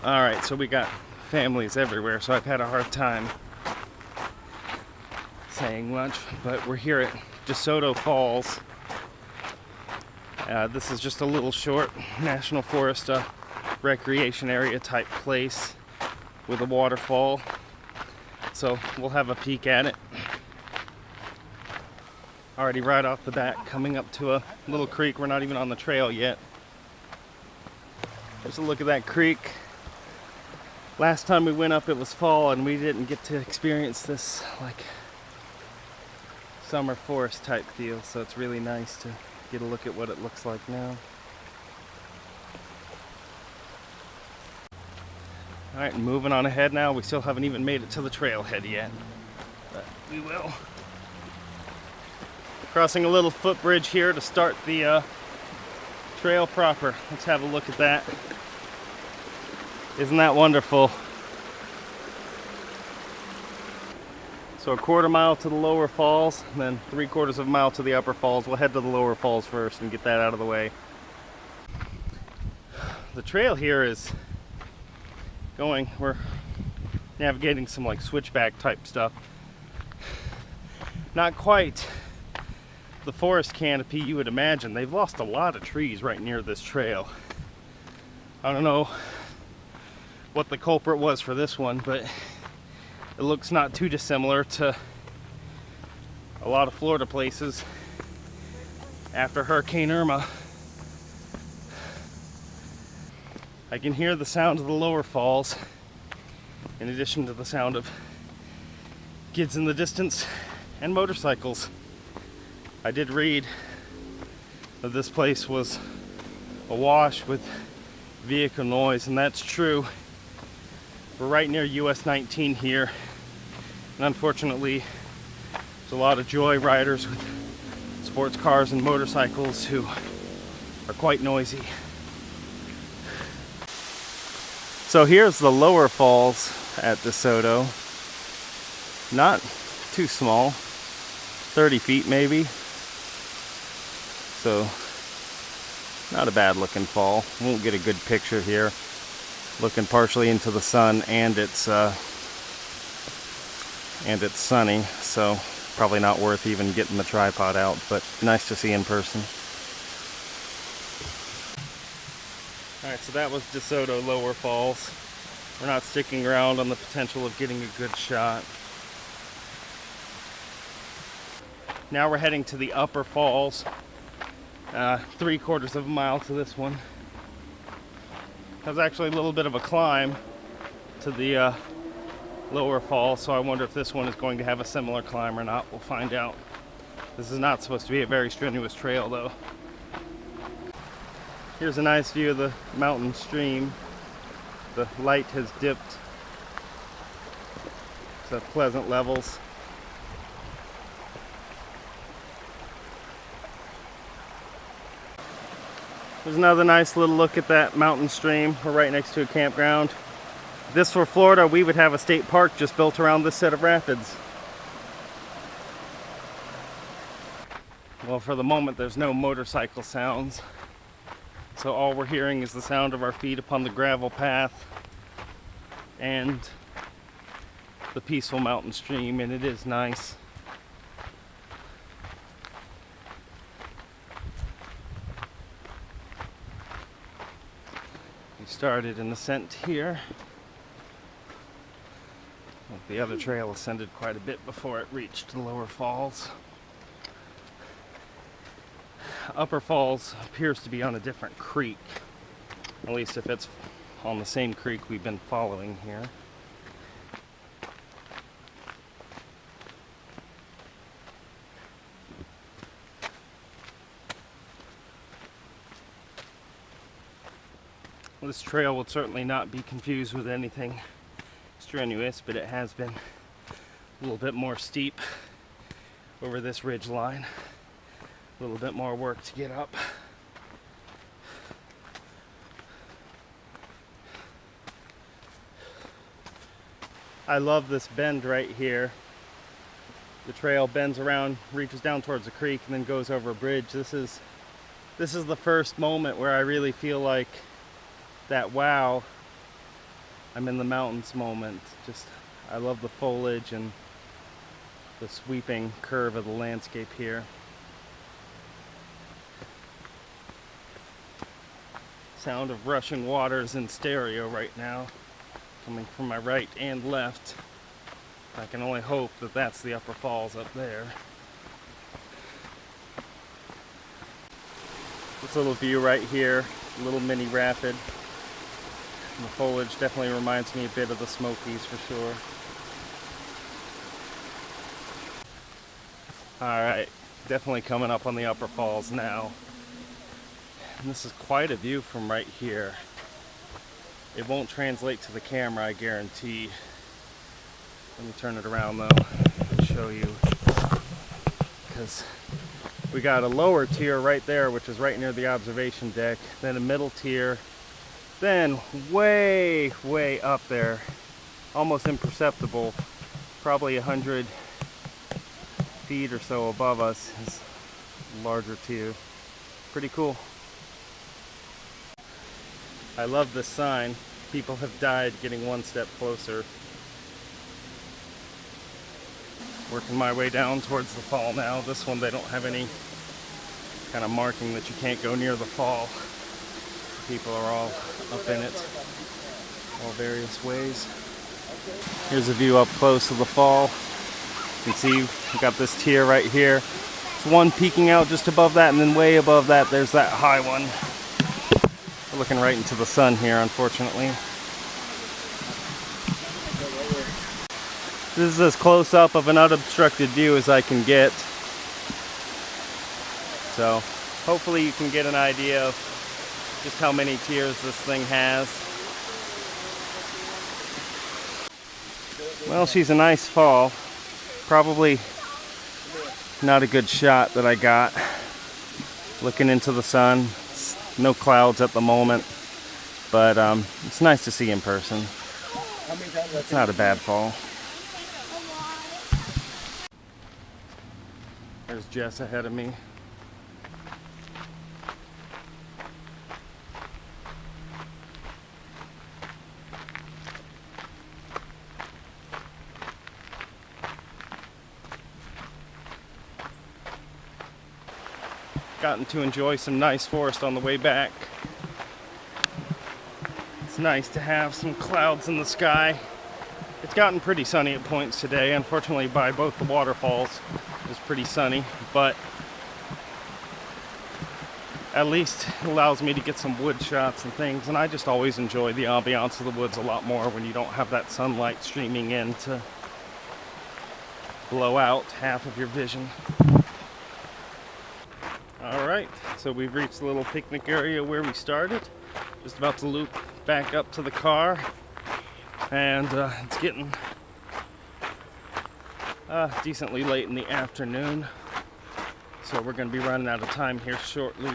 Alright, so we got families everywhere, so I've had a hard time saying much, but we're here at Desoto Falls. This is just a little short National Forest recreation area type place with a waterfall, so we'll have a peek at it. Already right off the bat, coming up to a little creek. We're not even on the trail yet. Just a look at that creek. Last time we went up it was fall and we didn't get to experience this like summer forest type feel, so it's really nice to get a look at what it looks like now. Alright, moving on ahead now. We still haven't even made it to the trailhead yet, but we will. Crossing a little footbridge here to start the trail proper. Let's have a look at that. Isn't that wonderful? So a quarter mile to the lower falls, and then 3/4 of a mile to the upper falls. We'll head to the lower falls first and get that out of the way. The trail here is going, we're navigating some like switchback type stuff. Not quite the forest canopy you would imagine. They've lost a lot of trees right near this trail. I don't know what the culprit was for this one, but it looks not too dissimilar to a lot of Florida places after Hurricane Irma. I can hear the sound of the lower falls in addition to the sound of kids in the distance and motorcycles. I did read that this place was awash with vehicle noise, and that's true. We're right near US 19 here, and unfortunately there's a lot of joy riders with sports cars and motorcycles who are quite noisy. So here's the lower falls at DeSoto. Not too small, 30 feet maybe. So not a bad looking fall. Won't get a good picture here. Looking partially into the sun, and it's sunny, so probably not worth even getting the tripod out, but nice to see in person. Alright, so that was DeSoto Lower Falls. We're not sticking around on the potential of getting a good shot. Now we're heading to the upper falls. 3/4 of a mile to this one. That was actually a little bit of a climb to the lower fall, so I wonder if this one is going to have a similar climb or not. We'll find out. This is not supposed to be a very strenuous trail though. Here's a nice view of the mountain stream. The light has dipped to pleasant levels. There's another nice little look at that mountain stream. We're right next to a campground. If this were Florida, we would have a state park just built around this set of rapids. Well, for the moment, there's no motorcycle sounds. So all we're hearing is the sound of our feet upon the gravel path and the peaceful mountain stream, and it is nice. Started an ascent here. The other trail ascended quite a bit before it reached the lower falls. Upper falls appears to be on a different creek, at least if it's on the same creek we've been following here. This trail will certainly not be confused with anything strenuous, but it has been a little bit more steep over this ridge line. A little bit more work to get up. I love this bend right here. The trail bends around, reaches down towards the creek, and then goes over a bridge. This is the first moment where I really feel like that wow I'm in the mountains moment. Just, I love the foliage and the sweeping curve of the landscape here. Sound of rushing waters in stereo right now, coming from my right and left. I can only hope that that's the upper falls up there. This little view right here, little mini rapid. And the foliage definitely reminds me a bit of the Smokies for sure. Alright, definitely coming up on the upper falls now. And this is quite a view from right here. It won't translate to the camera, I guarantee. Let me turn it around though and show you. Because we got a lower tier right there, which is right near the observation deck, then a middle tier, then way up there, almost imperceptible, probably 100 feet or so above us is a larger tier. Pretty cool. I love this sign. People have died getting one step closer. Working my way down towards the fall now. This one, they don't have any kind of marking that you can't go near the fall. People are all up in it, all various ways. Here's a view up close of the fall. You can see we got this tier right here. There's one peeking out just above that, and then way above that there's that high one. We're looking right into the sun here, unfortunately. This is as close up of an unobstructed view as I can get. So hopefully you can get an idea of just how many tiers this thing has. Well, she's a nice fall. Probably not a good shot that I got. Looking into the sun. No clouds at the moment, but it's nice to see in person. It's not a bad fall. There's Jess ahead of me. Gotten to enjoy some nice forest on the way back. It's nice to have some clouds in the sky. It's gotten pretty sunny at points today. Unfortunately, by both the waterfalls, it was pretty sunny, but at least it allows me to get some wood shots and things, and I just always enjoy the ambiance of the woods a lot more when you don't have that sunlight streaming in to blow out half of your vision. Alright, so we've reached the little picnic area where we started. Just about to loop back up to the car, and it's getting decently late in the afternoon, so we're going to be running out of time here shortly